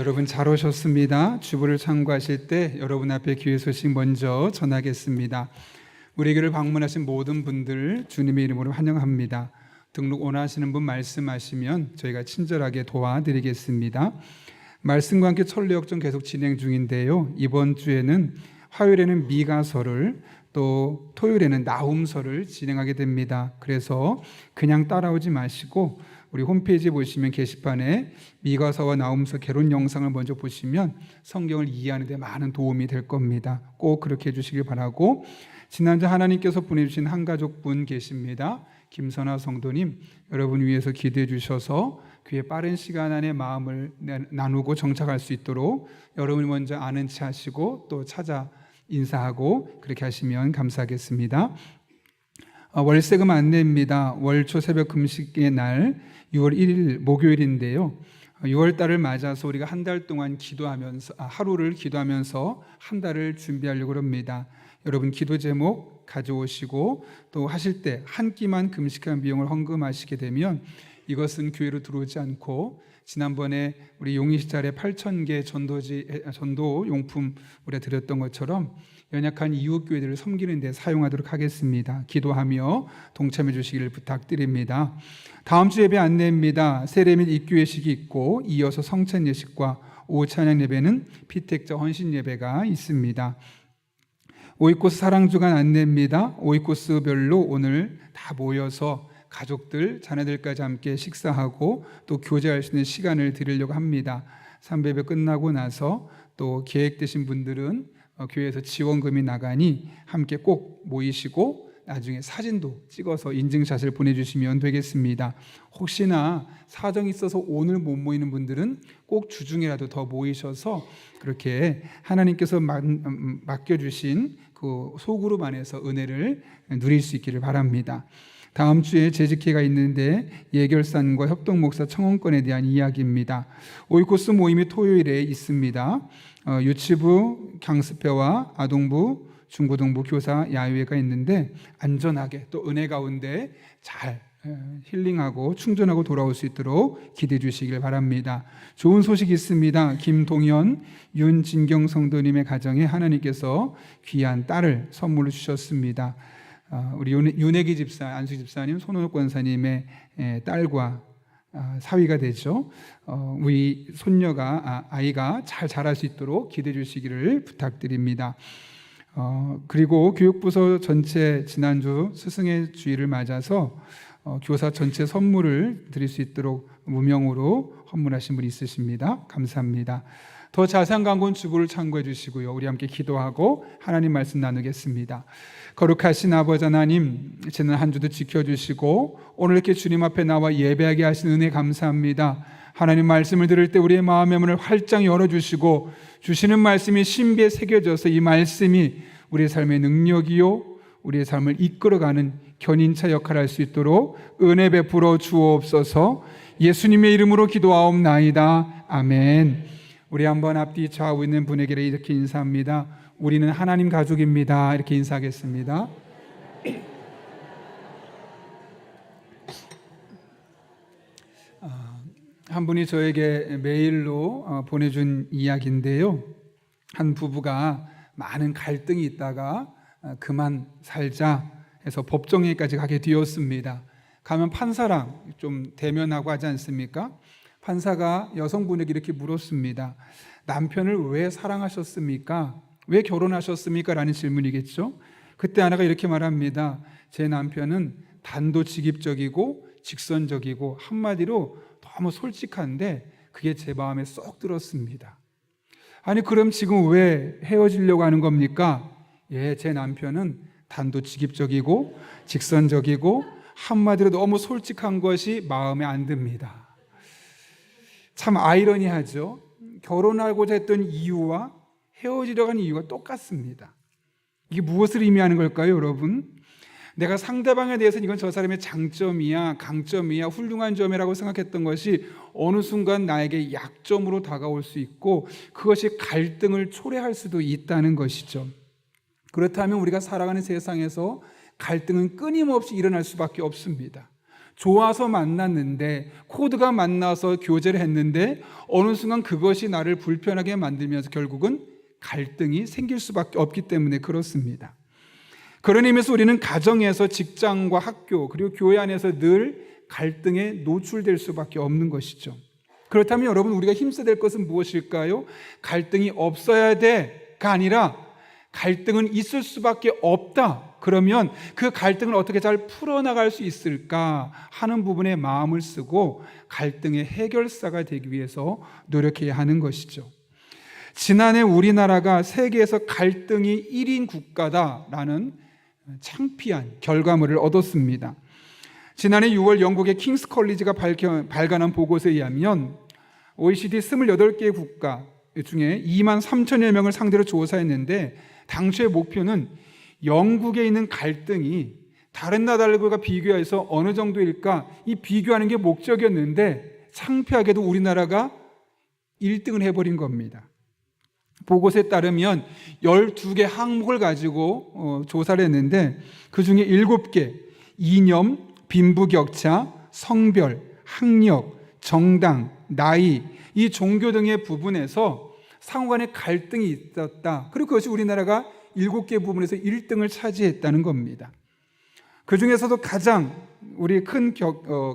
여러분 잘 오셨습니다. 주보를 참고하실 때 여러분 앞에 귀의 소식 먼저 전하겠습니다. 우리 교회를 방문하신 모든 분들 주님의 이름으로 환영합니다. 등록 원하시는 분 말씀하시면 저희가 친절하게 도와드리겠습니다. 말씀과 함께 천리역정 계속 진행 중인데요. 이번 주에는 화요일에는 미가서를, 또 토요일에는 나훔서를 진행하게 됩니다. 그래서 그냥 따라오지 마시고 우리 홈페이지 보시면 게시판에 미가서와 나훔서 개론 영상을 먼저 보시면 성경을 이해하는 데 많은 도움이 될 겁니다. 꼭 그렇게 해주시길 바라고, 지난주 하나님께서 보내주신 한 가족분 계십니다. 김선아 성도님, 여러분 위해서 기도해 주셔서 그의 빠른 시간 안에 마음을 나누고 정착할 수 있도록 여러분이 먼저 아는 체 하시고 또 찾아 인사하고 그렇게 하시면 감사하겠습니다. 월세금 안내입니다. 월초 새벽 금식의 날 6월 1일 목요일인데요. 6월달을 맞아서 우리가 한 달 동안 기도하면서 하루를 기도하면서 한 달을 준비하려고 합니다. 여러분 기도 제목 가져오시고 또 하실 때 한 끼만 금식한 비용을 헌금하시게 되면 이것은 교회로 들어오지 않고 지난번에 우리 용인시찰에 8,000개 전도 용품 우리가 드렸던 것처럼 연약한 이웃교회들을 섬기는 데 사용하도록 하겠습니다. 기도하며 동참해 주시기를 부탁드립니다. 다음 주 예배 안내입니다. 세례 및 입교회식이 있고 이어서 성찬 예식과 오후 찬양 예배는 피택자 헌신 예배가 있습니다. 오이코스 사랑주간 안내입니다. 오이코스별로 오늘 다 모여서 가족들, 자녀들까지 함께 식사하고 또 교제할 수 있는 시간을 드리려고 합니다. 삼배배 끝나고 나서 또 계획되신 분들은 교회에서 지원금이 나가니 함께 꼭 모이시고 나중에 사진도 찍어서 인증샷을 보내주시면 되겠습니다. 혹시나 사정이 있어서 오늘 못 모이는 분들은 꼭 주중이라도 더 모이셔서 그렇게 하나님께서 맡겨주신 그 소그룹 안에서 은혜를 누릴 수 있기를 바랍니다. 다음 주에 재직회가 있는데 예결산과 협동목사 청원권에 대한 이야기입니다. 오이코스 모임이 토요일에 있습니다. 유치부, 강습회와 아동부, 중고등부 교사 야유회가 있는데 안전하게 또 은혜 가운데 잘 힐링하고 충전하고 돌아올 수 있도록 기대해 주시길 바랍니다. 좋은 소식이 있습니다. 김동현, 윤진경 성도님의 가정에 하나님께서 귀한 딸을 선물로 주셨습니다. 우리 윤혜기 집사, 안수 집사님, 손원옥 권사님의 딸과 사위가 되죠. 우리 손녀가 아이가 잘 자랄 수 있도록 기대해 주시기를 부탁드립니다. 그리고 교육부서 전체 지난주 스승의 주일을 맞아서 교사 전체 선물을 드릴 수 있도록 무명으로 헌문하신 분이 있으십니다. 감사합니다. 더 자세한 광고는 주보를 참고해 주시고요. 우리 함께 기도하고 하나님 말씀 나누겠습니다. 거룩하신 아버지 하나님, 지난 한 주도 지켜주시고 오늘 이렇게 주님 앞에 나와 예배하게 하신 은혜 감사합니다. 하나님 말씀을 들을 때 우리의 마음의 문을 활짝 열어주시고 주시는 말씀이 신비에 새겨져서 이 말씀이 우리의 삶의 능력이요 우리의 삶을 이끌어가는 견인차 역할을 할 수 있도록 은혜 베풀어 주옵소서. 예수님의 이름으로 기도하옵나이다. 아멘. 우리 한번 앞뒤 좌우 있는 분에게 이렇게 인사합니다. 우리는 하나님 가족입니다. 이렇게 인사하겠습니다. 한 분이 저에게 메일로 보내준 이야기인데요. 한 부부가 많은 갈등이 있다가 그만 살자 해서 법정에까지 가게 되었습니다. 가면 판사랑 좀 대면하고 하지 않습니까? 판사가 여성분에게 이렇게 물었습니다. 남편을 왜 사랑하셨습니까? 왜 결혼하셨습니까? 라는 질문이겠죠. 그때 아내가 이렇게 말합니다. 제 남편은 단도직입적이고 직선적이고 한마디로 너무 솔직한데 그게 제 마음에 쏙 들었습니다. 아니 그럼 지금 왜 헤어지려고 하는 겁니까? 예, 제 남편은 단도직입적이고 직선적이고 한마디로 너무 솔직한 것이 마음에 안 듭니다. 참 아이러니하죠. 결혼하고자 했던 이유와 헤어지려고 하는 이유가 똑같습니다. 이게 무엇을 의미하는 걸까요, 여러분? 내가 상대방에 대해서는 이건 저 사람의 장점이야, 강점이야, 훌륭한 점이라고 생각했던 것이 어느 순간 나에게 약점으로 다가올 수 있고 그것이 갈등을 초래할 수도 있다는 것이죠. 그렇다면 우리가 살아가는 세상에서 갈등은 끊임없이 일어날 수밖에 없습니다. 좋아서 만났는데, 코드가 만나서 교제를 했는데 어느 순간 그것이 나를 불편하게 만들면서 결국은 갈등이 생길 수밖에 없기 때문에 그렇습니다. 그런 의미에서 우리는 가정에서, 직장과 학교, 그리고 교회 안에서 늘 갈등에 노출될 수밖에 없는 것이죠. 그렇다면 여러분, 우리가 힘써야 될 것은 무엇일까요? 갈등이 없어야 돼가 아니라 갈등은 있을 수밖에 없다. 그러면 그 갈등을 어떻게 잘 풀어나갈 수 있을까 하는 부분에 마음을 쓰고 갈등의 해결사가 되기 위해서 노력해야 하는 것이죠. 지난해 우리나라가 세계에서 갈등이 1인 국가다라는 창피한 결과물을 얻었습니다. 지난해 6월 영국의 킹스 컬리지가 발간한 보고서에 의하면 OECD 28개 국가 중에 2만 3천여 명을 상대로 조사했는데, 당초의 목표는 영국에 있는 갈등이 다른 나라들과 비교해서 어느 정도일까, 이 비교하는 게 목적이었는데 창피하게도 우리나라가 1등을 해버린 겁니다. 보고서에 따르면 12개 항목을 가지고 조사를 했는데, 그 중에 7개, 이념, 빈부격차, 성별, 학력, 정당, 나이, 이 종교 등의 부분에서 상호간의 갈등이 있었다. 그리고 그것이 우리나라가 7개 부분에서 1등을 차지했다는 겁니다. 그 중에서도 가장 우리 큰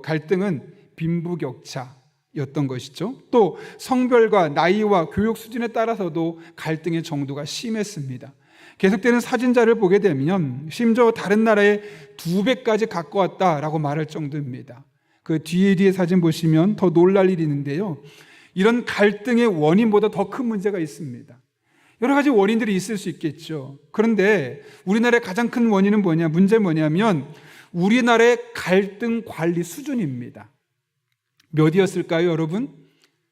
갈등은 빈부격차였던 것이죠. 또 성별과 나이와 교육 수준에 따라서도 갈등의 정도가 심했습니다. 계속되는 사진자를 보게 되면 심지어 다른 나라의 2배까지 가까웠다라고 말할 정도입니다. 그 뒤에 사진 보시면 더 놀랄 일이 있는데요, 이런 갈등의 원인보다 더 큰 문제가 있습니다. 여러 가지 원인들이 있을 수 있겠죠. 그런데 우리나라의 가장 큰 원인은 문제는 뭐냐면 우리나라의 갈등 관리 수준입니다. 몇이었을까요, 여러분?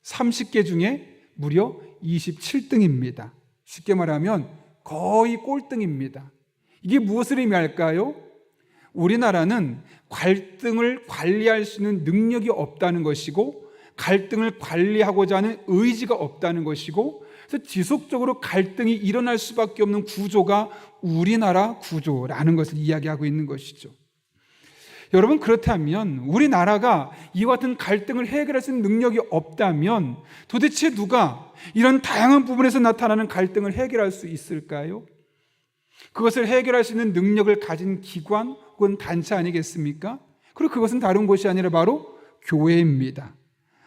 30개 중에 무려 27등입니다. 쉽게 말하면 거의 꼴등입니다. 이게 무엇을 의미할까요? 우리나라는 갈등을 관리할 수 있는 능력이 없다는 것이고, 갈등을 관리하고자 하는 의지가 없다는 것이고, 그래서 지속적으로 갈등이 일어날 수밖에 없는 구조가 우리나라 구조라는 것을 이야기하고 있는 것이죠. 여러분, 그렇다면 우리나라가 이와 같은 갈등을 해결할 수 있는 능력이 없다면 도대체 누가 이런 다양한 부분에서 나타나는 갈등을 해결할 수 있을까요? 그것을 해결할 수 있는 능력을 가진 기관 혹은 단체 아니겠습니까? 그리고 그것은 다른 곳이 아니라 바로 교회입니다.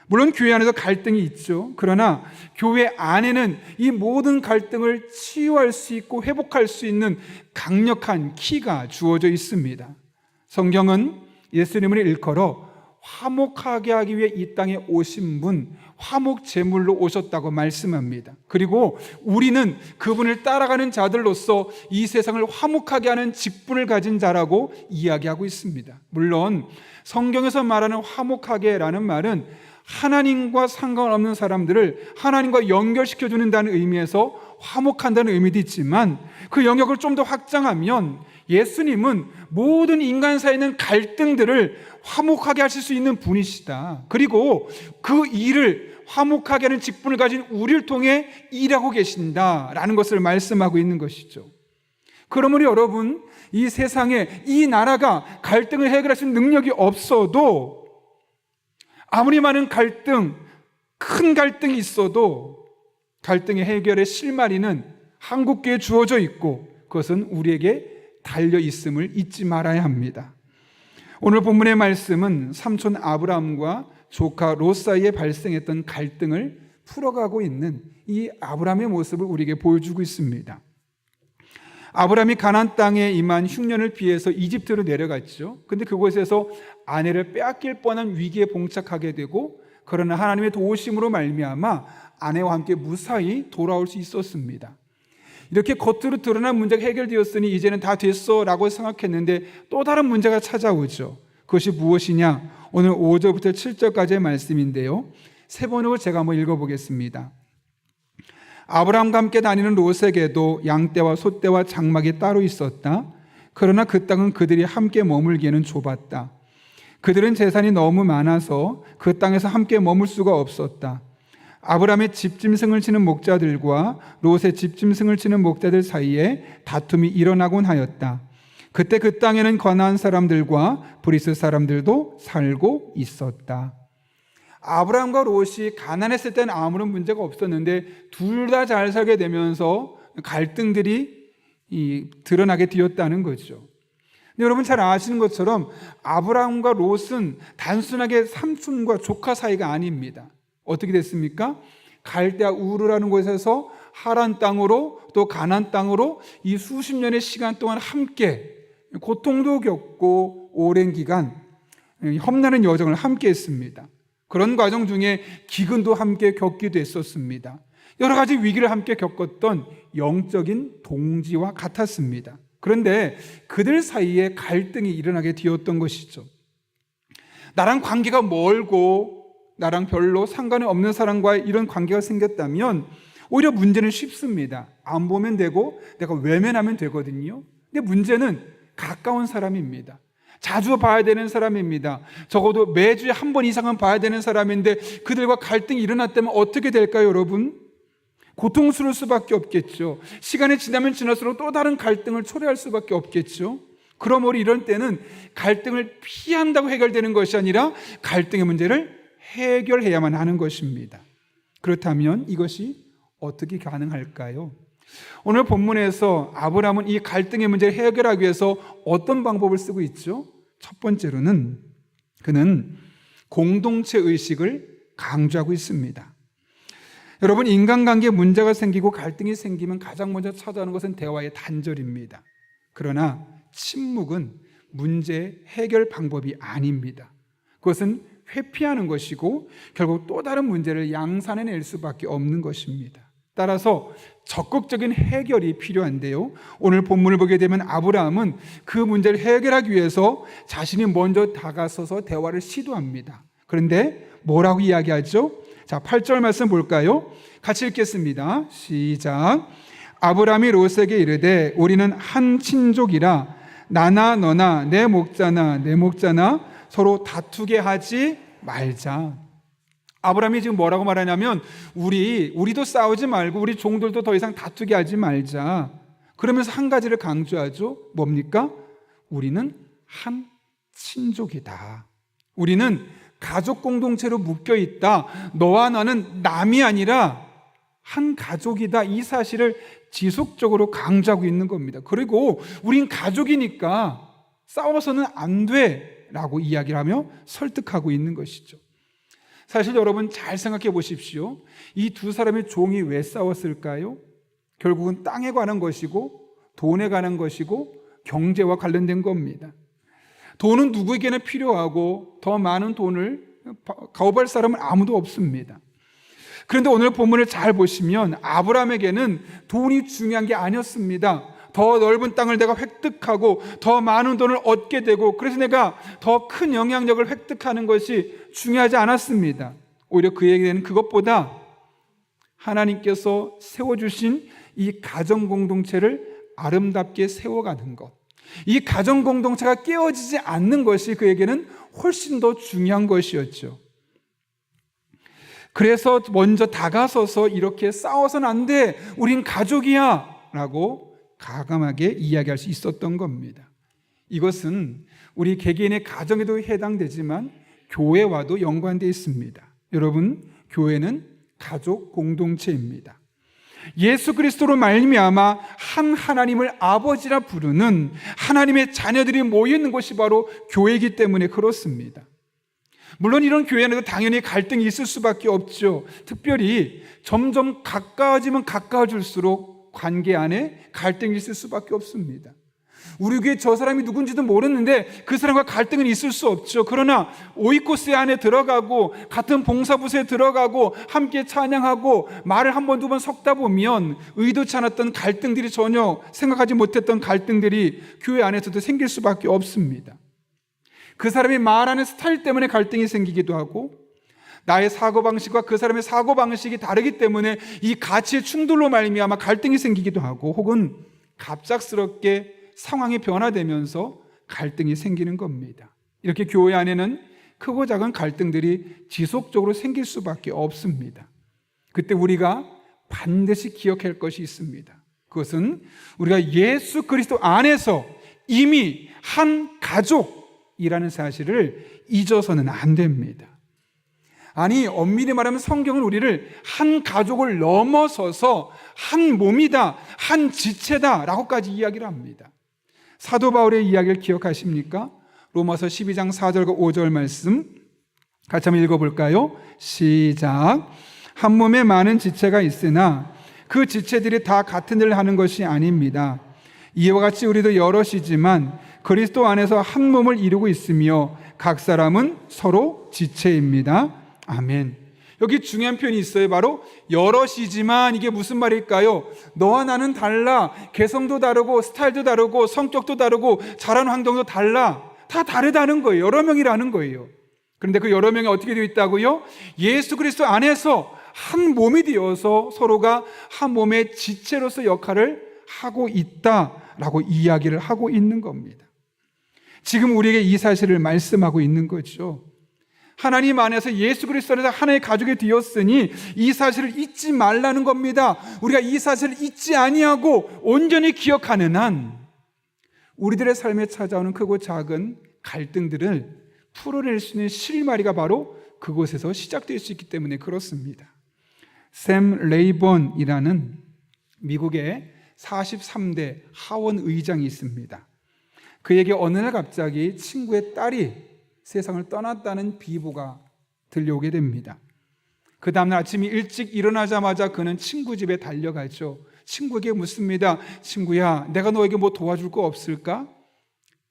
물론 교회 안에도 갈등이 있죠. 그러나 교회 안에는 이 모든 갈등을 치유할 수 있고 회복할 수 있는 강력한 키가 주어져 있습니다. 성경은 예수님을 일컬어 화목하게 하기 위해 이 땅에 오신 분, 화목 제물로 오셨다고 말씀합니다. 그리고 우리는 그분을 따라가는 자들로서 이 세상을 화목하게 하는 직분을 가진 자라고 이야기하고 있습니다. 물론 성경에서 말하는 화목하게라는 말은 하나님과 상관없는 사람들을 하나님과 연결시켜 주는다는 의미에서 화목한다는 의미도 있지만, 그 영역을 좀 더 확장하면 예수님은 모든 인간 사이에 있는 갈등들을 화목하게 하실 수 있는 분이시다. 그리고 그 일을 화목하게 하는 직분을 가진 우리를 통해 일하고 계신다라는 것을 말씀하고 있는 것이죠. 그러므로 여러분, 이 세상에 이 나라가 갈등을 해결할 수 있는 능력이 없어도, 아무리 많은 갈등, 큰 갈등이 있어도 갈등의 해결의 실마리는 한국교회에 주어져 있고 그것은 우리에게 달려 있음을 잊지 말아야 합니다. 오늘 본문의 말씀은 삼촌 아브라함과 조카 롯 사이에 발생했던 갈등을 풀어가고 있는 이 아브라함의 모습을 우리에게 보여주고 있습니다. 아브라함이 가나안 땅에 임한 흉년을 피해서 이집트로 내려갔죠. 근데 그곳에서 아내를 빼앗길 뻔한 위기에 봉착하게 되고, 그러나 하나님의 도우심으로 말미암아 아내와 함께 무사히 돌아올 수 있었습니다. 이렇게 겉으로 드러난 문제가 해결되었으니 이제는 다 됐어 라고 생각했는데 또 다른 문제가 찾아오죠. 그것이 무엇이냐? 오늘 5절부터 7절까지의 말씀인데요, 세 번역을 제가 한번 읽어보겠습니다. 아브라함과 함께 다니는 롯에게도 양떼와 소떼와 장막이 따로 있었다. 그러나 그 땅은 그들이 함께 머물기에는 좁았다. 그들은 재산이 너무 많아서 그 땅에서 함께 머물 수가 없었다. 아브라함의 집짐승을 치는 목자들과 롯의 집짐승을 치는 목자들 사이에 다툼이 일어나곤 하였다. 그때 그 땅에는 가나안 사람들과 브리스 사람들도 살고 있었다. 아브라함과 롯이 가난했을 때는 아무런 문제가 없었는데 둘 다 잘 살게 되면서 갈등들이 드러나게 되었다는 거죠. 근데 여러분 잘 아시는 것처럼 아브라함과 롯은 단순하게 삼촌과 조카 사이가 아닙니다. 어떻게 됐습니까? 갈대아 우르라는 곳에서 하란 땅으로 또 가나안 땅으로 이 수십 년의 시간 동안 함께 고통도 겪고 오랜 기간 험난한 여정을 함께 했습니다. 그런 과정 중에 기근도 함께 겪기도 했었습니다. 여러 가지 위기를 함께 겪었던 영적인 동지와 같았습니다. 그런데 그들 사이에 갈등이 일어나게 되었던 것이죠. 나랑 관계가 멀고 나랑 별로 상관이 없는 사람과 이런 관계가 생겼다면 오히려 문제는 쉽습니다. 안 보면 되고 내가 외면하면 되거든요. 근데 문제는 가까운 사람입니다. 자주 봐야 되는 사람입니다. 적어도 매주에 한 번 이상은 봐야 되는 사람인데 그들과 갈등이 일어났다면 어떻게 될까요, 여러분? 고통스러울 수밖에 없겠죠. 시간이 지나면 지날수록 또 다른 갈등을 초래할 수밖에 없겠죠. 그러므로 이런 때는 갈등을 피한다고 해결되는 것이 아니라 갈등의 문제를 해결해야만 하는 것입니다. 그렇다면 이것이 어떻게 가능할까요? 오늘 본문에서 아브라함은 이 갈등의 문제를 해결하기 위해서 어떤 방법을 쓰고 있죠? 첫 번째로는 그는 공동체 의식을 강조하고 있습니다. 여러분, 인간관계에 문제가 생기고 갈등이 생기면 가장 먼저 찾아오는 것은 대화의 단절입니다. 그러나 침묵은 문제 해결 방법이 아닙니다. 그것은 회피하는 것이고 결국 또 다른 문제를 양산해낼 수밖에 없는 것입니다. 따라서 적극적인 해결이 필요한데요, 오늘 본문을 보게 되면 아브라함은 그 문제를 해결하기 위해서 자신이 먼저 다가서서 대화를 시도합니다. 그런데 뭐라고 이야기하죠? 자, 8절 말씀 볼까요? 같이 읽겠습니다. 시작. 아브라함이 롯에게 이르되 우리는 한 친족이라 나나 너나 내 목자나 내 목자나 서로 다투게 하지 말자. 아브라함이 지금 뭐라고 말하냐면 우리도 싸우지 말고 우리 종들도 더 이상 다투게 하지 말자. 그러면서 한 가지를 강조하죠. 뭡니까? 우리는 한 친족이다. 우리는 가족 공동체로 묶여 있다. 너와 나는 남이 아니라 한 가족이다. 이 사실을 지속적으로 강조하고 있는 겁니다. 그리고 우린 가족이니까 싸워서는 안 돼라고 이야기를 하며 설득하고 있는 것이죠. 사실 여러분 잘 생각해 보십시오. 이 두 사람의 종이 왜 싸웠을까요? 결국은 땅에 관한 것이고 돈에 관한 것이고 경제와 관련된 겁니다. 돈은 누구에게나 필요하고 더 많은 돈을 가업할 사람은 아무도 없습니다. 그런데 오늘 본문을 잘 보시면 아브라함에게는 돈이 중요한 게 아니었습니다. 더 넓은 땅을 내가 획득하고 더 많은 돈을 얻게 되고 그래서 내가 더 큰 영향력을 획득하는 것이 중요하지 않았습니다. 오히려 그에게는 그것보다 하나님께서 세워주신 이 가정 공동체를 아름답게 세워가는 것, 이 가정 공동체가 깨어지지 않는 것이 그에게는 훨씬 더 중요한 것이었죠. 그래서 먼저 다가서서 이렇게 싸워서는 안 돼, 우린 가족이야 라고 가감하게 이야기할 수 있었던 겁니다. 이것은 우리 개개인의 가정에도 해당되지만 교회와도 연관되어 있습니다. 여러분, 교회는 가족 공동체입니다. 예수 그리스도로 말미암아 한 하나님을 아버지라 부르는 하나님의 자녀들이 모여있는 곳이 바로 교회이기 때문에 그렇습니다. 물론 이런 교회에도 당연히 갈등이 있을 수밖에 없죠. 특별히 점점 가까워지면 가까워질수록 관계 안에 갈등이 있을 수밖에 없습니다. 우리 교회 저 사람이 누군지도 모르는데 그 사람과 갈등은 있을 수 없죠. 그러나 오이코스 안에 들어가고 같은 봉사부서에 들어가고 함께 찬양하고 말을 한 번 두 번 섞다 보면 의도치 않았던 갈등들이, 전혀 생각하지 못했던 갈등들이 교회 안에서도 생길 수밖에 없습니다. 그 사람이 말하는 스타일 때문에 갈등이 생기기도 하고 나의 사고방식과 그 사람의 사고방식이 다르기 때문에 이 가치의 충돌로 말미암아 갈등이 생기기도 하고 혹은 갑작스럽게 상황이 변화되면서 갈등이 생기는 겁니다. 이렇게 교회 안에는 크고 작은 갈등들이 지속적으로 생길 수밖에 없습니다. 그때 우리가 반드시 기억할 것이 있습니다. 그것은 우리가 예수 그리스도 안에서 이미 한 가족이라는 사실을 잊어서는 안 됩니다. 아니, 엄밀히 말하면 성경은 우리를 한 가족을 넘어서서 한 몸이다, 한 지체다 라고까지 이야기를 합니다. 사도 바울의 이야기를 기억하십니까? 로마서 12장 4절과 5절 말씀 같이 한번 읽어볼까요? 시작. 한 몸에 많은 지체가 있으나 그 지체들이 다 같은 일을 하는 것이 아닙니다. 이와 같이 우리도 여럿이지만 그리스도 안에서 한 몸을 이루고 있으며 각 사람은 서로 지체입니다. 아멘. 여기 중요한 표현이 있어요. 바로 여럿이지만, 이게 무슨 말일까요? 너와 나는 달라. 개성도 다르고 스타일도 다르고 성격도 다르고 자라는 환경도 달라. 다 다르다는 거예요. 여러 명이라는 거예요. 그런데 그 여러 명이 어떻게 되어 있다고요? 예수 그리스도 안에서 한 몸이 되어서 서로가 한 몸의 지체로서 역할을 하고 있다라고 이야기를 하고 있는 겁니다. 지금 우리에게 이 사실을 말씀하고 있는 거죠. 하나님 안에서 예수 그리스도 안에서 하나의 가족이 되었으니 이 사실을 잊지 말라는 겁니다. 우리가 이 사실을 잊지 아니하고 온전히 기억하는 한 우리들의 삶에 찾아오는 크고 작은 갈등들을 풀어낼 수 있는 실마리가 바로 그곳에서 시작될 수 있기 때문에 그렇습니다. 샘 레이번이라는 미국의 43대 하원 의장이 있습니다. 그에게 어느 날 갑자기 친구의 딸이 세상을 떠났다는 비보가 들려오게 됩니다. 그 다음날 아침에 일찍 일어나자마자 그는 친구 집에 달려가죠. 친구에게 묻습니다. 친구야, 내가 너에게 뭐 도와줄 거 없을까?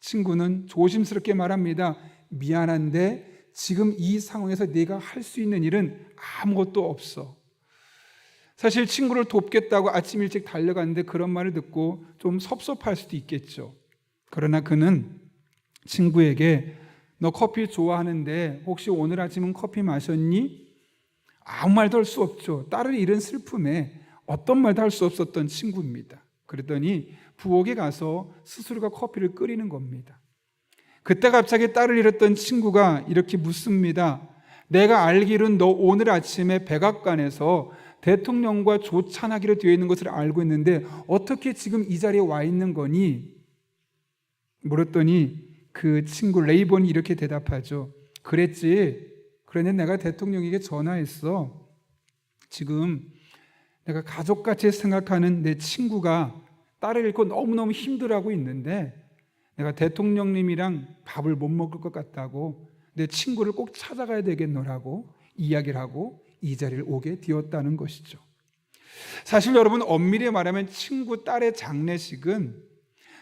친구는 조심스럽게 말합니다. 미안한데 지금 이 상황에서 네가 할 수 있는 일은 아무것도 없어. 사실 친구를 돕겠다고 아침 일찍 달려갔는데 그런 말을 듣고 좀 섭섭할 수도 있겠죠. 그러나 그는 친구에게 너 커피 좋아하는데 혹시 오늘 아침은 커피 마셨니? 아무 말도 할 수 없죠. 딸을 잃은 슬픔에 어떤 말도 할 수 없었던 친구입니다. 그랬더니 부엌에 가서 스스로가 커피를 끓이는 겁니다. 그때 갑자기 딸을 잃었던 친구가 이렇게 묻습니다. 내가 알기로는 너 오늘 아침에 백악관에서 대통령과 조찬하기로 되어 있는 것을 알고 있는데 어떻게 지금 이 자리에 와 있는 거니? 물었더니 그 친구 레이번이 이렇게 대답하죠. 그랬지. 그런데 내가 대통령에게 전화했어. 지금 내가 가족같이 생각하는 내 친구가 딸을 잃고 너무너무 힘들어하고 있는데 내가 대통령님이랑 밥을 못 먹을 것 같다고 내 친구를 꼭 찾아가야 되겠노라고 이야기를 하고 이 자리를 오게 되었다는 것이죠. 사실 여러분, 엄밀히 말하면 친구 딸의 장례식은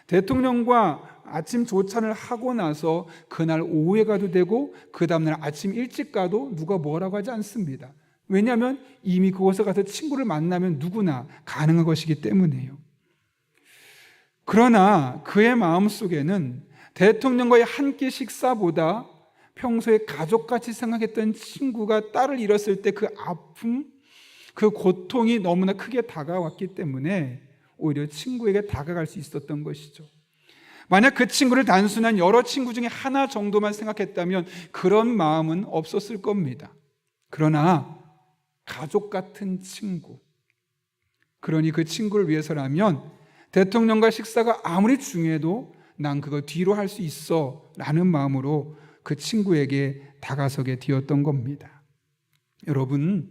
대통령과 아침 조찬을 하고 나서 그날 오후에 가도 되고 그 다음날 아침 일찍 가도 누가 뭐라고 하지 않습니다. 왜냐하면 이미 그곳에 가서 친구를 만나면 누구나 가능한 것이기 때문이에요. 그러나 그의 마음속에는 대통령과의 한 끼 식사보다 평소에 가족같이 생각했던 친구가 딸을 잃었을 때 그 아픔, 그 고통이 너무나 크게 다가왔기 때문에 오히려 친구에게 다가갈 수 있었던 것이죠. 만약 그 친구를 단순한 여러 친구 중에 하나 정도만 생각했다면 그런 마음은 없었을 겁니다. 그러나 가족 같은 친구, 그러니 그 친구를 위해서라면 대통령과 식사가 아무리 중요해도 난 그거 뒤로 할 수 있어 라는 마음으로 그 친구에게 다가서게 되었던 겁니다. 여러분,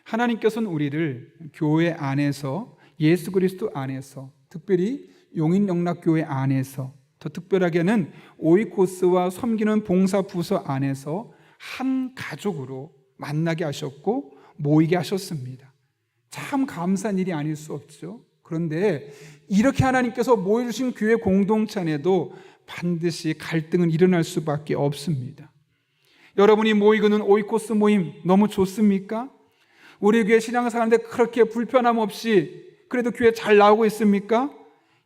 하나님께서는 우리를 교회 안에서, 예수 그리스도 안에서, 특별히 용인영락교회 안에서, 더 특별하게는 오이코스와 섬기는 봉사 부서 안에서 한 가족으로 만나게 하셨고 모이게 하셨습니다. 참 감사한 일이 아닐 수 없죠. 그런데 이렇게 하나님께서 모여주신 교회 공동체 안에도 반드시 갈등은 일어날 수밖에 없습니다. 여러분이 모이고는 오이코스 모임 너무 좋습니까? 우리 교회 신앙생활인데 그렇게 불편함 없이 그래도 교회 잘 나오고 있습니까?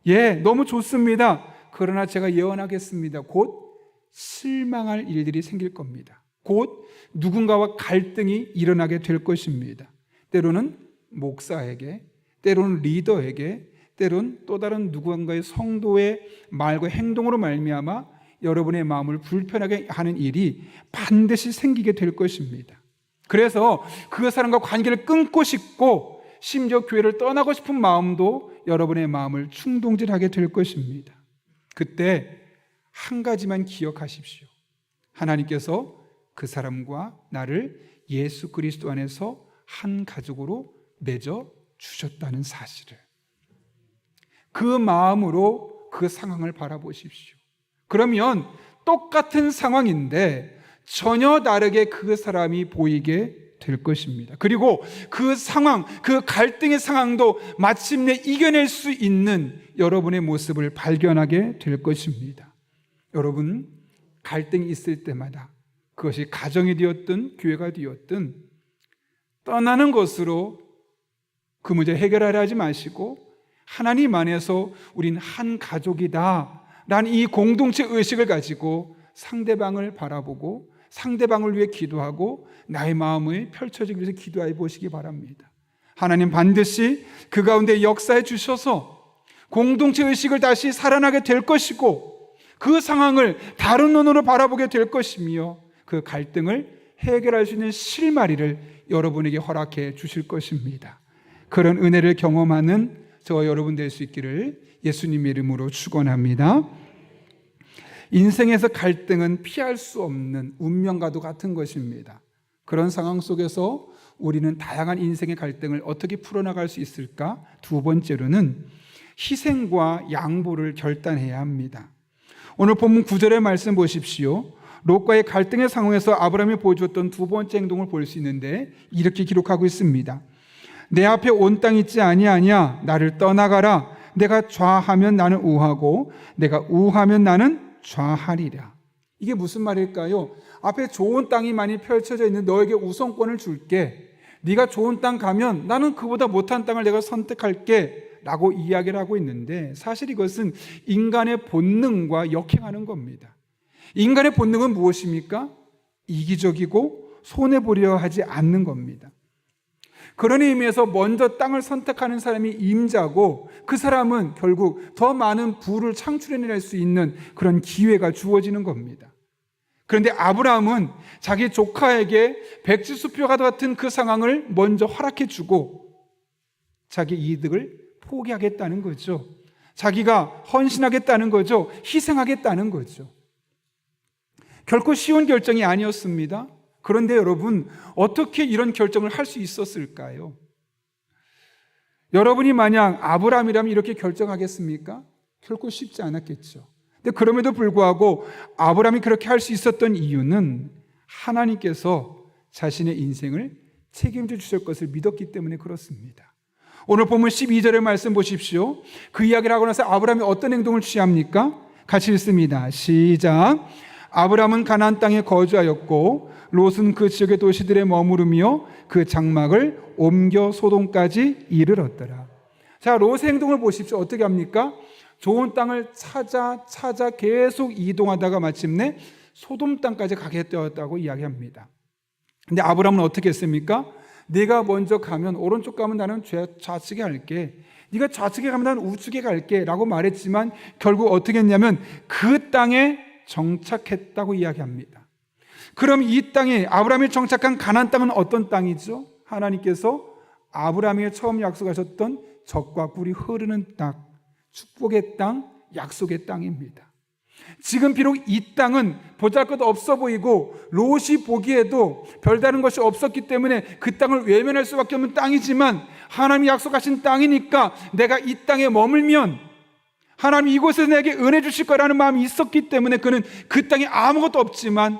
예, 너무 좋습니다. 그러나 제가 예언하겠습니다. 곧 실망할 일들이 생길 겁니다. 곧 누군가와 갈등이 일어나게 될 것입니다. 때로는 목사에게, 때로는 리더에게, 때로는 또 다른 누군가의 성도의 말과 행동으로 말미암아 여러분의 마음을 불편하게 하는 일이 반드시 생기게 될 것입니다. 그래서 그 사람과 관계를 끊고 싶고 심지어 교회를 떠나고 싶은 마음도 여러분의 마음을 충동질하게 될 것입니다. 그때 한 가지만 기억하십시오. 하나님께서 그 사람과 나를 예수 그리스도 안에서 한 가족으로 맺어 주셨다는 사실을, 그 마음으로 그 상황을 바라보십시오. 그러면 똑같은 상황인데 전혀 다르게 그 사람이 보이게 될 것입니다. 그리고 그 상황, 그 갈등의 상황도 마침내 이겨낼 수 있는 여러분의 모습을 발견하게 될 것입니다. 여러분, 갈등이 있을 때마다 그것이 가정이 되었든 교회가 되었든 떠나는 것으로 그 문제 해결하려 하지 마시고 하나님 안에서 우린 한 가족이다 라는 이 공동체 의식을 가지고 상대방을 바라보고 상대방을 위해 기도하고 나의 마음을 펼쳐지기 위해서 기도해 보시기 바랍니다. 하나님 반드시 그 가운데 역사해 주셔서 공동체 의식을 다시 살아나게 될 것이고 그 상황을 다른 눈으로 바라보게 될 것이며 그 갈등을 해결할 수 있는 실마리를 여러분에게 허락해 주실 것입니다. 그런 은혜를 경험하는 저와 여러분 될 수 있기를 예수님의 이름으로 축원합니다. 인생에서 갈등은 피할 수 없는 운명과도 같은 것입니다. 그런 상황 속에서 우리는 다양한 인생의 갈등을 어떻게 풀어나갈 수 있을까? 두 번째로는 희생과 양보를 결단해야 합니다. 오늘 본문 9절의 말씀 보십시오. 롯과의 갈등의 상황에서 아브라함이 보여주었던 두 번째 행동을 볼 수 있는데 이렇게 기록하고 있습니다. 내 앞에 온 땅 있지 아니하냐? 나를 떠나가라. 내가 좌하면 나는 우하고 내가 우하면 나는 좌하리라. 이게 무슨 말일까요? 앞에 좋은 땅이 많이 펼쳐져 있는 너에게 우선권을 줄게. 네가 좋은 땅 가면 나는 그보다 못한 땅을 내가 선택할게 라고 이야기를 하고 있는데 사실 이것은 인간의 본능과 역행하는 겁니다. 인간의 본능은 무엇입니까? 이기적이고 손해보려 하지 않는 겁니다. 그런 의미에서 먼저 땅을 선택하는 사람이 임자고 그 사람은 결국 더 많은 부를 창출해낼 수 있는 그런 기회가 주어지는 겁니다. 그런데 아브라함은 자기 조카에게 백지수표와 같은 그 상황을 먼저 허락해주고 자기 이득을 포기하겠다는 거죠. 자기가 헌신하겠다는 거죠. 희생하겠다는 거죠. 결코 쉬운 결정이 아니었습니다. 그런데 여러분, 어떻게 이런 결정을 할 수 있었을까요? 여러분이 만약 아브라함이라면 이렇게 결정하겠습니까? 결코 쉽지 않았겠죠. 근데 그럼에도 불구하고 아브라함이 그렇게 할 수 있었던 이유는 하나님께서 자신의 인생을 책임져 주실 것을 믿었기 때문에 그렇습니다. 오늘 보면 12절의 말씀 보십시오. 그 이야기를 하고 나서 아브라함이 어떤 행동을 취합니까? 같이 읽습니다. 시작. 아브라함은 가나안 땅에 거주하였고 롯은 그 지역의 도시들에 머무르며 그 장막을 옮겨 소돔까지 이르렀더라. 자, 롯의 행동을 보십시오. 어떻게 합니까? 좋은 땅을 찾아 계속 이동하다가 마침내 소돔 땅까지 가게 되었다고 이야기합니다. 근데 아브라함은 어떻게 했습니까? 네가 먼저 가면 오른쪽 가면 나는 좌측에 갈게. 네가 좌측에 가면 나는 우측에 갈게 라고 말했지만 결국 어떻게 했냐면 그 땅에 정착했다고 이야기합니다. 그럼 이 땅에 아브라함이 정착한 가나안 땅은 어떤 땅이죠? 하나님께서 아브라함에게 처음 약속하셨던 젖과 꿀이 흐르는 땅, 축복의 땅, 약속의 땅입니다. 지금 비록 이 땅은 보잘것 없어 보이고 롯이 보기에도 별다른 것이 없었기 때문에 그 땅을 외면할 수밖에 없는 땅이지만 하나님이 약속하신 땅이니까 내가 이 땅에 머물면 하나님 이곳에서 내게 은혜 주실 거라는 마음이 있었기 때문에 그는 그 땅에 아무것도 없지만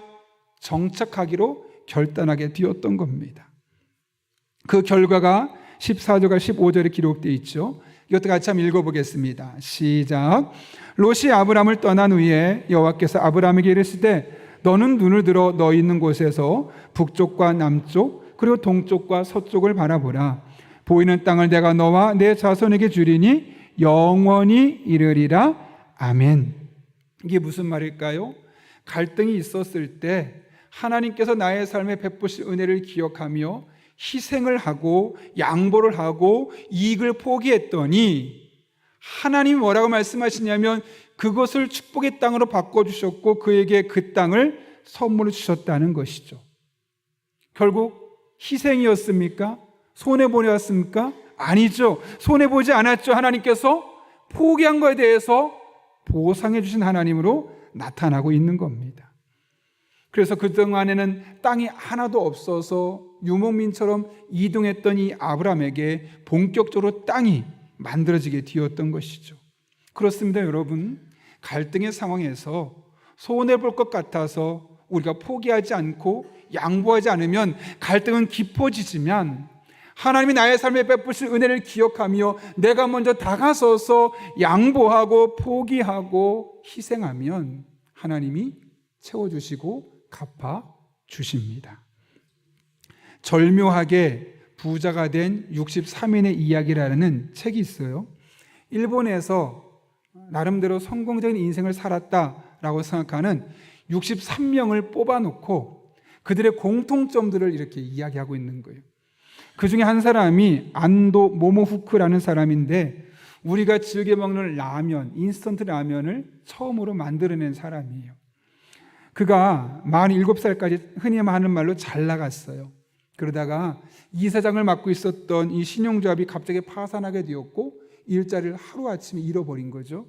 정착하기로 결단하게 되었던 겁니다. 그 결과가 14절과 15절에 기록되어 있죠. 이것도 같이 한번 읽어보겠습니다. 시작. 롯이 아브라함을 떠난 후에 여호와께서 아브라함에게 이르시되 너는 눈을 들어 너 있는 곳에서 북쪽과 남쪽 그리고 동쪽과 서쪽을 바라보라. 보이는 땅을 내가 너와 내 자손에게 주리니 영원히 이르리라. 아멘. 이게 무슨 말일까요? 갈등이 있었을 때 하나님께서 나의 삶에 베푸실 은혜를 기억하며 희생을 하고 양보를 하고 이익을 포기했더니 하나님이 뭐라고 말씀하시냐면 그것을 축복의 땅으로 바꿔주셨고 그에게 그 땅을 선물로 주셨다는 것이죠. 결국 희생이었습니까? 손해보내왔습니까? 아니죠. 손해보지 않았죠. 하나님께서 포기한 것에 대해서 보상해 주신 하나님으로 나타나고 있는 겁니다. 그래서 그동안에는 땅이 하나도 없어서 유목민처럼 이동했던 이 아브라함에게 본격적으로 땅이 만들어지게 되었던 것이죠. 그렇습니다, 여러분. 갈등의 상황에서 손해볼 것 같아서 우리가 포기하지 않고 양보하지 않으면 갈등은 깊어지지만, 하나님이 나의 삶에 베푸실 은혜를 기억하며 내가 먼저 다가서서 양보하고 포기하고 희생하면 하나님이 채워주시고 갚아주십니다. 절묘하게 부자가 된 63인의 이야기라는 책이 있어요. 일본에서 나름대로 성공적인 인생을 살았다라고 생각하는 63명을 뽑아놓고 그들의 공통점들을 이렇게 이야기하고 있는 거예요. 그 중에 한 사람이 안도 모모후크라는 사람인데, 우리가 즐겨 먹는 라면, 인스턴트 라면을 처음으로 만들어낸 사람이에요. 그가 47살까지 흔히 하는 말로 잘 나갔어요. 그러다가 이사장을 맡고 있었던 이 신용조합이 갑자기 파산하게 되었고 일자리를 하루아침에 잃어버린 거죠.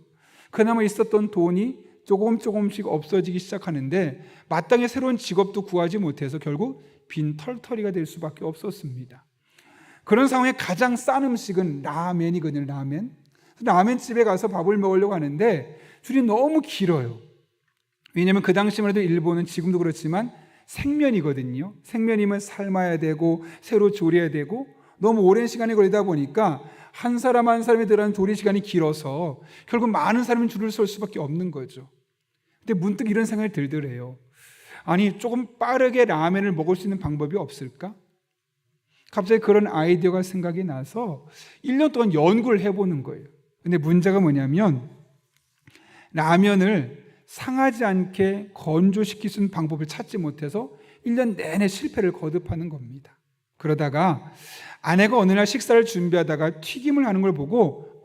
그나마 있었던 돈이 조금씩 없어지기 시작하는데 마땅히 새로운 직업도 구하지 못해서 결국 빈털터리가 될 수밖에 없었습니다. 그런 상황에 가장 싼 음식은 라멘이거든요. 라멘집에 가서 밥을 먹으려고 하는데 줄이 너무 길어요. 왜냐하면 그 당시만 해도 일본은 지금도 그렇지만 생면이거든요. 생면이면 삶아야 되고 새로 조려야 되고 너무 오랜 시간이 걸리다 보니까 한 사람 한 사람이 들어가는 조리 시간이 길어서 결국 많은 사람이 줄을 설 수밖에 없는 거죠. 근데 문득 이런 생각이 들더래요. 아니, 조금 빠르게 라멘을 먹을 수 있는 방법이 없을까? 갑자기 그런 아이디어가 생각이 나서 1년 동안 연구를 해보는 거예요. 근데 문제가 뭐냐면 라면을 상하지 않게 건조시킬 수 있는 방법을 찾지 못해서 1년 내내 실패를 거듭하는 겁니다. 그러다가 아내가 어느 날 식사를 준비하다가 튀김을 하는 걸 보고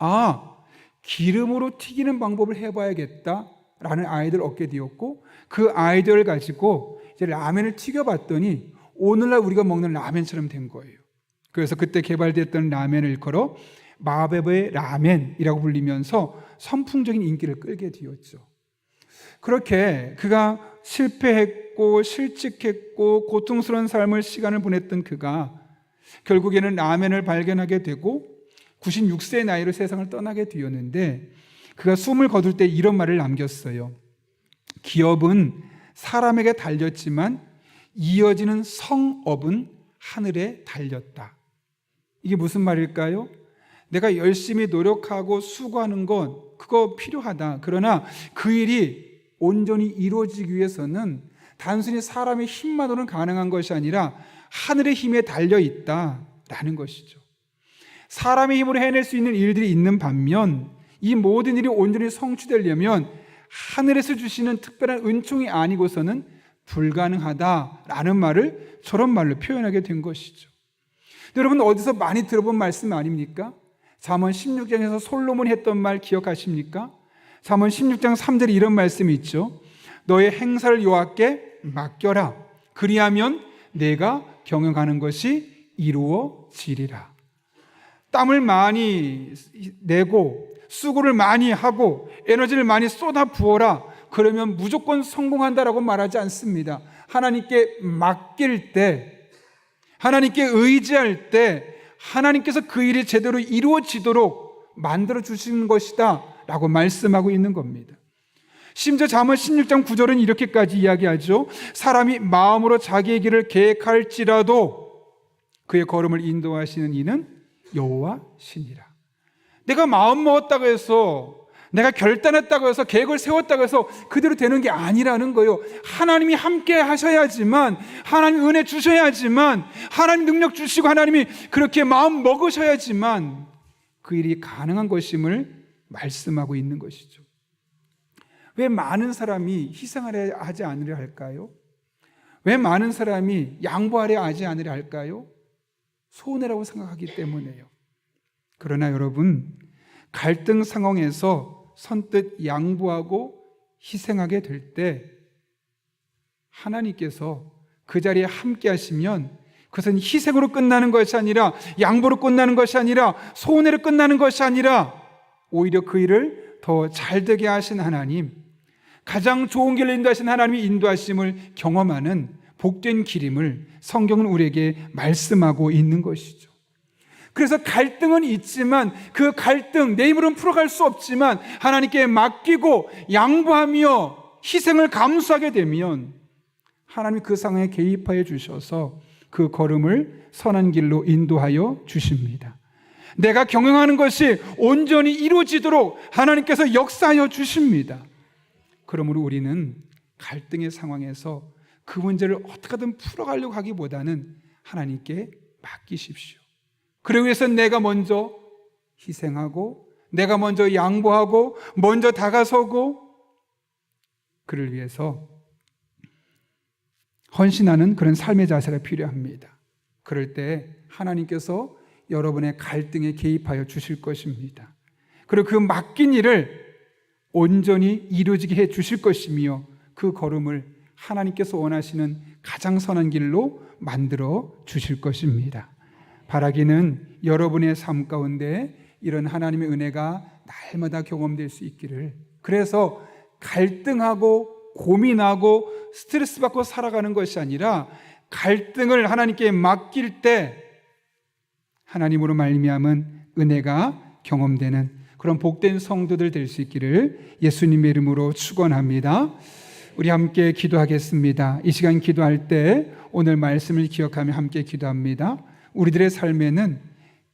기름으로 튀기는 방법을 해봐야겠다라는 아이디어를 얻게 되었고, 그 아이디어를 가지고 이제 라면을 튀겨봤더니 오늘날 우리가 먹는 라면처럼 된 거예요. 그래서 그때 개발됐던 라면을 일컬어 마베베 라멘이라고 불리면서 선풍적인 인기를 끌게 되었죠. 그렇게 그가 실패했고 실직했고 고통스러운 시간을 보냈던 그가 결국에는 라멘을 발견하게 되고 96세의 나이로 세상을 떠나게 되었는데, 그가 숨을 거둘 때 이런 말을 남겼어요. 기업은 사람에게 달렸지만 이어지는 성업은 하늘에 달렸다. 이게 무슨 말일까요? 내가 열심히 노력하고 수고하는 건 그거 필요하다. 그러나 그 일이 온전히 이루어지기 위해서는 단순히 사람의 힘만으로는 가능한 것이 아니라 하늘의 힘에 달려있다라는 것이죠. 사람의 힘으로 해낼 수 있는 일들이 있는 반면 이 모든 일이 온전히 성취되려면 하늘에서 주시는 특별한 은총이 아니고서는 불가능하다라는 말을 저런 말로 표현하게 된 것이죠. 여러분, 어디서 많이 들어본 말씀 아닙니까? 잠언 16장에서 솔로몬이 했던 말 기억하십니까? 잠언 16장 3절에 이런 말씀이 있죠. 너의 행사를 여호와께 맡겨라. 그리하면 내가 경영하는 것이 이루어지리라. 땀을 많이 내고 수고를 많이 하고 에너지를 많이 쏟아 부어라. 그러면 무조건 성공한다라고 말하지 않습니다. 하나님께 맡길 때, 하나님께 의지할 때 하나님께서 그 일이 제대로 이루어지도록 만들어 주시는 것이다 라고 말씀하고 있는 겁니다. 심지어 잠언 16장 9절은 이렇게까지 이야기하죠. 사람이 마음으로 자기의 길을 계획할지라도 그의 걸음을 인도하시는 이는 여호와시니라. 내가 마음 먹었다고 해서, 내가 결단했다고 해서, 계획을 세웠다고 해서 그대로 되는 게 아니라는 거예요. 하나님이 함께 하셔야지만, 하나님 은혜 주셔야지만, 하나님 능력 주시고 하나님이 그렇게 마음 먹으셔야지만 그 일이 가능한 것임을 말씀하고 있는 것이죠. 왜 많은 사람이 희생하려 하지 않으려 할까요? 왜 많은 사람이 양보하려 하지 않으려 할까요? 손해라고 생각하기 때문에요. 그러나 여러분, 갈등 상황에서 선뜻 양보하고 희생하게 될 때 하나님께서 그 자리에 함께 하시면 그것은 희생으로 끝나는 것이 아니라, 양보로 끝나는 것이 아니라, 손해로 끝나는 것이 아니라 오히려 그 일을 더 잘되게 하신 하나님, 가장 좋은 길로 인도하신 하나님의 인도하심을 경험하는 복된 길임을 성경은 우리에게 말씀하고 있는 것이죠. 그래서 갈등은 있지만 그 갈등, 내 힘으로는 풀어갈 수 없지만 하나님께 맡기고 양보하며 희생을 감수하게 되면 하나님이 그 상황에 개입하여 주셔서 그 걸음을 선한 길로 인도하여 주십니다. 내가 경영하는 것이 온전히 이루어지도록 하나님께서 역사하여 주십니다. 그러므로 우리는 갈등의 상황에서 그 문제를 어떻게든 풀어가려고 하기보다는 하나님께 맡기십시오. 그러기 위해서 내가 먼저 희생하고 내가 먼저 양보하고 먼저 다가서고 그를 위해서 헌신하는 그런 삶의 자세가 필요합니다. 그럴 때 하나님께서 여러분의 갈등에 개입하여 주실 것입니다. 그리고 그 맡긴 일을 온전히 이루어지게 해 주실 것이며 그 걸음을 하나님께서 원하시는 가장 선한 길로 만들어 주실 것입니다. 바라기는 여러분의 삶 가운데 이런 하나님의 은혜가 날마다 경험될 수 있기를, 그래서 갈등하고 고민하고 스트레스 받고 살아가는 것이 아니라 갈등을 하나님께 맡길 때 하나님으로 말미암은 은혜가 경험되는 그런 복된 성도들 될 수 있기를 예수님의 이름으로 축원합니다. 우리 함께 기도하겠습니다. 이 시간 기도할 때 오늘 말씀을 기억하며 함께 기도합니다. 우리들의 삶에는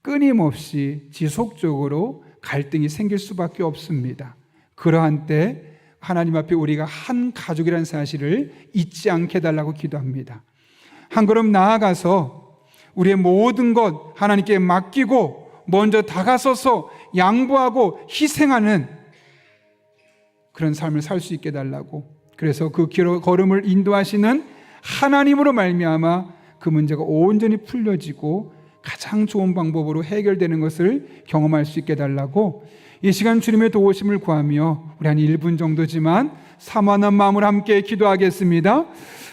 끊임없이 지속적으로 갈등이 생길 수밖에 없습니다. 그러한 때 하나님 앞에 우리가 한 가족이라는 사실을 잊지 않게 해달라고 기도합니다. 한 걸음 나아가서 우리의 모든 것 하나님께 맡기고 먼저 다가서서 양보하고 희생하는 그런 삶을 살 수 있게 해달라고, 그래서 그 걸음을 인도하시는 하나님으로 말미암아 그 문제가 온전히 풀려지고 가장 좋은 방법으로 해결되는 것을 경험할 수 있게 해달라고 이 시간 주님의 도우심을 구하며 우리 한 1분 정도지만 사모하는 마음으로 함께 기도하겠습니다.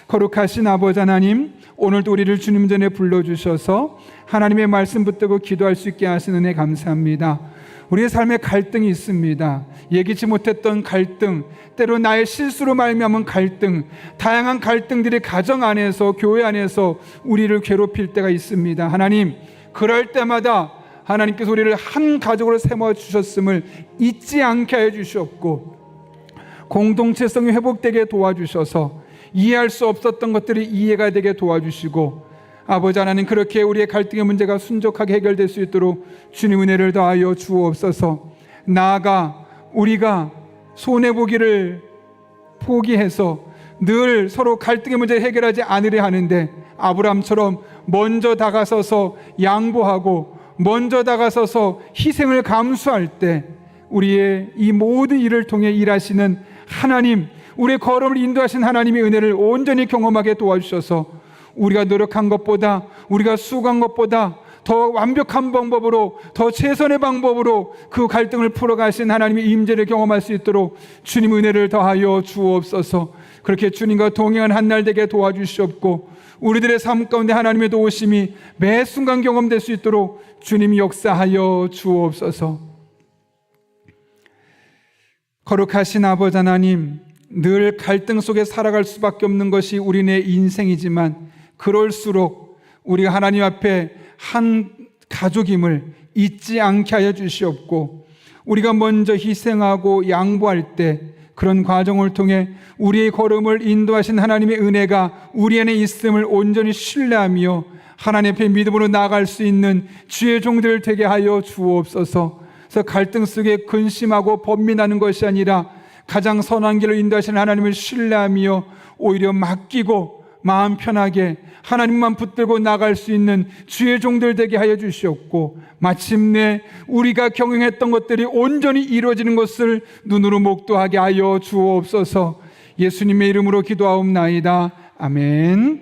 거룩하신 아버지 하나님, 오늘도 우리를 주님 전에 불러주셔서 하나님의 말씀 붙들고 기도할 수 있게 하시는 은혜 감사합니다. 우리의 삶에 갈등이 있습니다. 예기치 못했던 갈등, 때로 나의 실수로 말미암은 갈등, 다양한 갈등들이 가정 안에서 교회 안에서 우리를 괴롭힐 때가 있습니다. 하나님, 그럴 때마다 하나님께서 우리를 한 가족으로 세워주셨음을 잊지 않게 해 주시옵고 공동체성이 회복되게 도와주셔서 이해할 수 없었던 것들이 이해가 되게 도와주시고 아버지 하나님, 그렇게 우리의 갈등의 문제가 순적하게 해결될 수 있도록 주님 은혜를 더하여 주옵소서. 나아가 우리가 손해보기를 포기해서 늘 서로 갈등의 문제를 해결하지 않으려 하는데 아브라함처럼 먼저 다가서서 양보하고 먼저 다가서서 희생을 감수할 때 우리의 이 모든 일을 통해 일하시는 하나님, 우리의 걸음을 인도하신 하나님의 은혜를 온전히 경험하게 도와주셔서 우리가 노력한 것보다, 우리가 수고한 것보다 더 완벽한 방법으로, 더 최선의 방법으로 그 갈등을 풀어가신 하나님의 임재를 경험할 수 있도록 주님 은혜를 더하여 주옵소서. 그렇게 주님과 동행한 한 날 되게 도와주시옵고 우리들의 삶 가운데 하나님의 도우심이 매 순간 경험될 수 있도록 주님 역사하여 주옵소서. 거룩하신 아버지 하나님, 늘 갈등 속에 살아갈 수밖에 없는 것이 우리네 인생이지만 그럴수록 우리가 하나님 앞에 한 가족임을 잊지 않게 하여 주시옵고 우리가 먼저 희생하고 양보할 때 그런 과정을 통해 우리의 걸음을 인도하신 하나님의 은혜가 우리 안에 있음을 온전히 신뢰하며 하나님 앞에 믿음으로 나아갈 수 있는 주의 종들 되게 하여 주옵소서. 그래서 갈등 속에 근심하고 번민하는 것이 아니라 가장 선한 길로 인도하시는 하나님을 신뢰하며 오히려 맡기고 마음 편하게 하나님만 붙들고 나갈 수 있는 주의 종들 되게 하여 주시옵고 마침내 우리가 경영했던 것들이 온전히 이루어지는 것을 눈으로 목도하게 하여 주옵소서. 예수님의 이름으로 기도하옵나이다. 아멘.